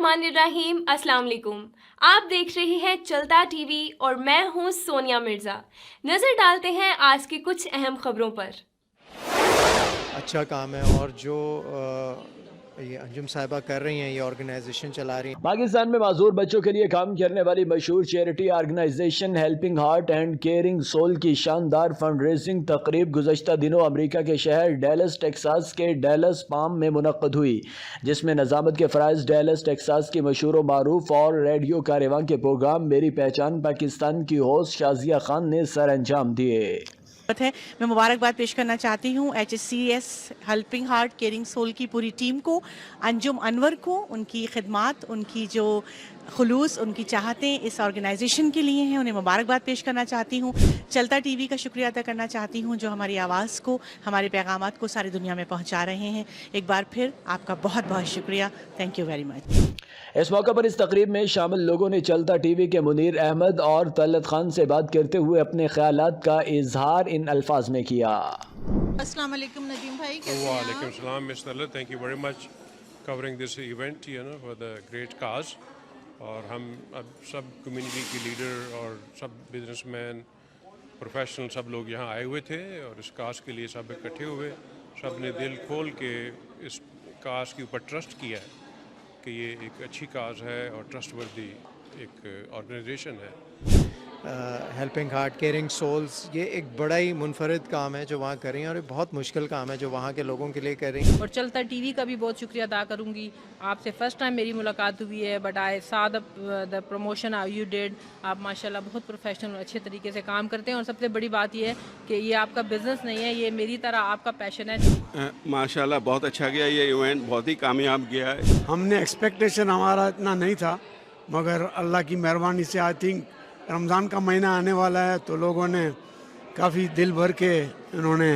बिस्मिल्लाहिर्रहमानिर्रहीम। अस्सलाम वालेकुम। आप देख रहे हैं चलता टीवी और मैं हूं सोनिया मिर्ज़ा। नज़र डालते हैं आज की कुछ अहम खबरों पर। अच्छा काम है और जो ये अंजुम साहिबा कर रही हैं, ये ऑर्गेनाइजेशन चला रही हैं। पाकिस्तान में माजूर बच्चों के लिए काम करने वाली मशहूर charity organisation helping heart and caring soul की शानदार फंड रेजिंग तकरीब गुज़श्ता दिनों अमेरिका के शहर डैलस टेक्सास के डैलस पाम में मुनक्कद हुई, जिसमें नज़ामत के फ़राइज़ डैलस टेक्सास की मशहूर व मारूफ और रेडियो कारवां के प्रोग्राम मेरी पहचान पाकिस्तान की होस्ट शाजिया खान ने सर अंजाम दिए है। मैं मुबारकबाद पेश करना चाहती हूँ HCS helping heart caring soul की पूरी टीम को, अंजुम अनवर को, उनकी खिदमात, उनकी जो खुलूस, उनकी चाहतें इस ऑर्गेनाइजेशन के लिए हैं, उन्हें मुबारकबाद पेश करना चाहती हूँ। चलता टीवी का शुक्रिया अदा करना चाहती हूँ जो हमारी आवाज़ को, हमारे पैगामात को सारी दुनिया में पहुँचा रहे हैं। एक बार फिर आपका बहुत बहुत शुक्रिया। Thank you very much. इस मौके पर इस तकरीब में शामिल लोगों ने चलता टीवी के मुनीर अहमद और तलत खान से बात करते हुए अपने ख्यालात का इजहार इन अल्फाज में किया। अस्सलाम वालेकुम नदीम भाई, कैसे हैं आप? वालेकुम सलाम miss Talat, thank you very much covering this event for the great cause. और हम अब सब कम्युनिटी के लीडर और सब बिजनेसमैन, प्रोफेशनल, सब लोग यहाँ आए हुए थे और इस काज के लिए सब इकट्ठे हुए। सब ने दिल खोल के इस काज के ऊपर ट्रस्ट किया है कि ये एक अच्छी काज है और ट्रस्टवर्दी एक ऑर्गेनाइजेशन है। हेल्पिंग हार्ट केयरिंग सोल्स, ये एक बड़ा ही मुनफरद काम है जो वहाँ कर रही हैं और ये बहुत मुश्किल काम है जो वहाँ के लोगों के लिए कर रही हैं। और चलता टीवी का भी बहुत शुक्रिया अदा करूँगी। आपसे फ़र्स्ट टाइम मेरी मुलाकात हुई है, बट आई सा द प्रमोशन यू डिड। आप माशाल्लाह बहुत प्रोफेशनल अच्छे तरीके से काम करते हैं और सबसे बड़ी बात ये है कि ये आपका बिज़नेस नहीं है, ये मेरी तरह आपका पैशन है। माशाल्लाह बहुत अच्छा गया, ये इवेंट बहुत ही कामयाब गया है। हमने एक्सपेक्टेशन हमारा इतना नहीं था, मगर अल्लाह की मेहरबानी से आई थिंक रमज़ान का महीना आने वाला है तो लोगों ने काफ़ी दिल भर के इन्होंने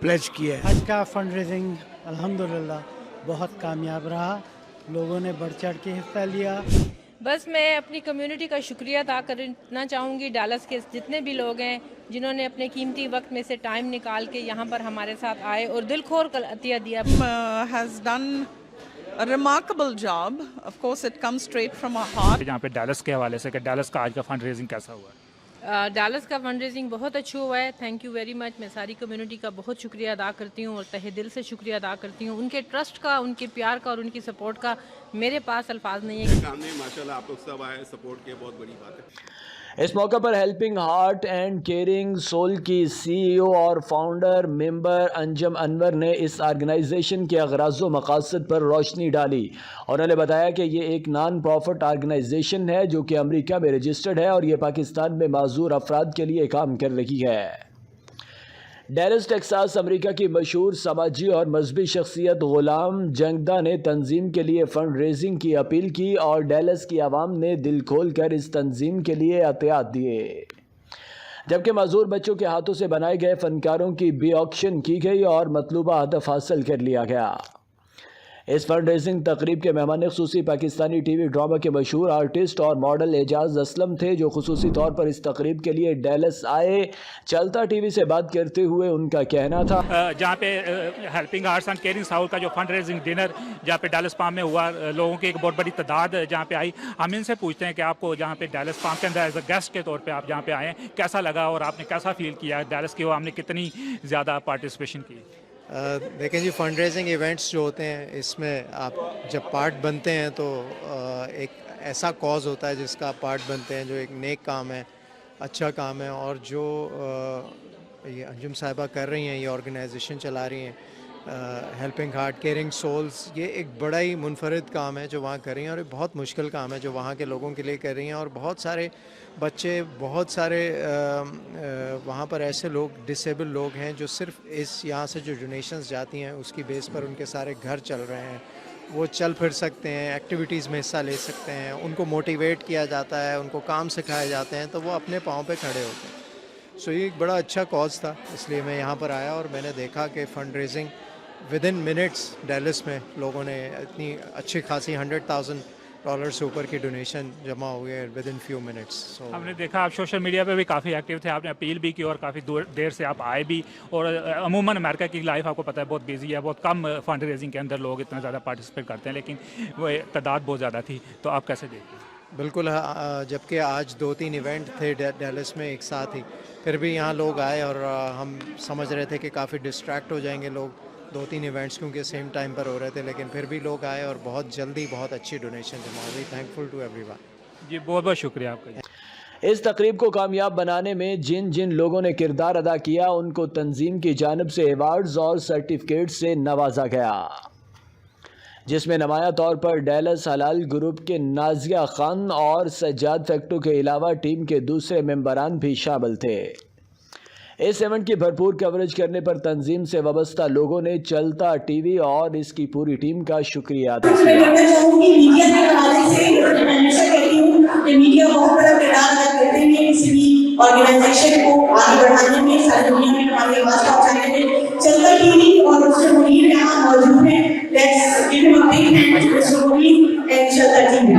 प्लेज किया है। आज का फंड रेजिंग अल्हम्दुलिल्लाह बहुत कामयाब रहा, लोगों ने बढ़ चढ़ के हिस्सा लिया। बस मैं अपनी कम्युनिटी का शुक्रिया अदा करना चाहूँगी, डालस के जितने भी लोग हैं जिन्होंने अपने कीमती वक्त में से टाइम निकाल के यहाँ पर हमारे साथ आए और दिल खोल कर अतिया दिया। has done a remarkable job. Of course it comes straight from our heart. यहाँ पे डालस के हवाले से कि डालस का आज का फंड रेजिंग कैसा हुआ? डालस का फंड रेजिंग बहुत अच्छा हुआ है। Thank you very much. मैं सारी कम्युनिटी का बहुत शुक्रिया अदा करती हूँ और तहे दिल से शुक्रिया अदा करती हूँ। उनके ट्रस्ट का, उनके प्यार का और उनकी सपोर्ट का मेरे पास अल्फाज नहीं है। सामने माशाल्लाह आप लोग सब आए, सपोर्ट किया, बहुत बड़ी बात है। इस मौके पर helping heart and caring soul की CEO और फाउंडर मेंबर अंजुम अनवर ने इस ऑर्गेनाइजेशन के अगराज़ व मकासद पर रोशनी डाली और उन्होंने बताया कि ये एक नॉन प्रॉफिट ऑर्गेनाइजेशन है जो कि अमेरिका में रजिस्टर्ड है और ये पाकिस्तान में माजूर अफराद के लिए काम कर रही है। डैलस टेक्सास अमेरिका की मशहूर समाजी और मजहबी शख्सियत गुलाम जंगदा ने तंजीम के लिए फंड रेजिंग की अपील की और डैलस की आवाम ने दिल खोल कर इस तंजीम के लिए अतियात दिए, जबकि माजूर बच्चों के हाथों से बनाए गए फनकारों की भी ऑक्शन की गई और मतलूबा हदफ हासिल कर लिया गया। इस फंड रेजिंग तकरीब के मेहमान खुसूसी पाकिस्तानी टीवी ड्रामा के मशहूर आर्टिस्ट और मॉडल एजाज असलम थे, जो खुसूसी तौर पर इस तकरीब के लिए डैलस आए। चलता टीवी से बात करते हुए उनका कहना था, जहाँ पे helping hearts and caring soul का जो फंड रेजिंग डिनर जहाँ पे डैलस पाम में हुआ, लोगों की एक बहुत बड़ी तादाद जहाँ पे आई। हम इनसे पूछते हैं कि आपको जहाँ पे डैलस पाम के अंदर एज अ गेस्ट के तौर पर आप जहाँ पे आए, कैसा लगा और आपने कैसा फील किया? डैलस की आपने कितनी ज़्यादा पार्टिसिपेशन की? देखें जी, फंड रेजिंग इवेंट्स जो होते हैं, इसमें आप जब पार्ट बनते हैं तो एक ऐसा कॉज होता है जिसका आप पार्ट बनते हैं, जो एक नेक काम है, अच्छा काम है। और जो ये अंजुम साहिबा कर रही हैं, ये ऑर्गेनाइजेशन चला रही हैं हेल्पिंग हार्ट केयरिंग सोल्स, ये एक बड़ा ही मुनफरद काम है जो वहाँ कर रही हैं और ये बहुत मुश्किल काम है जो वहाँ के लोगों के लिए कर रही हैं। और बहुत सारे बच्चे, बहुत सारे वहाँ पर ऐसे लोग, डिसेबल लोग हैं जो सिर्फ इस यहाँ से जो डोनेशंस जाती हैं उसकी बेस पर उनके सारे घर चल रहे हैं, वो चल फिर सकते हैं, एक्टिविटीज़ में हिस्सा ले सकते हैं, उनको मोटिवेट किया जाता है, उनको काम सिखाए जाते हैं, तो वो अपने पाँव पे खड़े होते हैं। सो ये एक बड़ा अच्छा कॉज था, इसलिए मैं यहाँ पर आया और मैंने देखा कि fund raising with in minutes Dallas में लोगों ने इतनी अच्छी खासी 100,000 डॉलर से ऊपर की डोनेशन जमा हो गए विद इन फ्यू मिनट्स. सो हमने देखा आप सोशल मीडिया पे भी काफ़ी एक्टिव थे, आपने अपील भी की और काफ़ी देर से आप आए भी. और अमूमन अमेरिका की लाइफ आपको पता है बहुत बिजी है, बहुत कम फंड रेजिंग के अंदर लोग इतना ज़्यादा पार्टिसिपेट करते हैं, लेकिन वो तादाद बहुत ज़्यादा थी. तो आप कैसे देखते हैं? बिल्कुल, जबकि आज 2-3 इवेंट थे डैलस में एक साथ ही, फिर भी यहाँ लोग आए और हम समझ रहे थे कि काफ़ी डिस्ट्रैक्ट हो जाएंगे लोग 2-3 इवेंट्स क्योंकि सेम टाइम पर हो रहे थे, लेकिन फिर भी लोग आए और बहुत जल्दी बहुत अच्छी डोनेशन जमा हुई. Thankful to everyone. जी बहुत बहुत शुक्रिया आपका. इस तकरीब को कामयाब बनाने में जिन जिन लोगों ने किरदार अदा किया उनको तंजीम की जानिब से एवार्ड्स और सर्टिफिकेट से नवाजा गया, जिसमें नुमाया तौर पर डैलस हलाल ग्रुप के नाजिया खान और सज्जाद फैक्टो के अलावा टीम के दूसरे मेंबरान भी शामिल थे. इस इवेंट की भरपूर कवरेज करने पर तंजीम से वाबस्ता लोगों ने चलता टीवी और इसकी पूरी टीम का शुक्रिया अदा किया. मीडिया के हवाले से मैं हमेशा कहती हूँ कि मीडिया बहुत बड़ा किरदार अदा करते हैं किसी भी ऑर्गेनाइजेशन को आगे बढ़ाने में, सारी दुनिया में हमारी आवाज पहुंचाने में. चलता टीवी और उसके मुनीर यहाँ मौजूद हैं. Let's give him a big hand to mister Munir and चलता टीवी.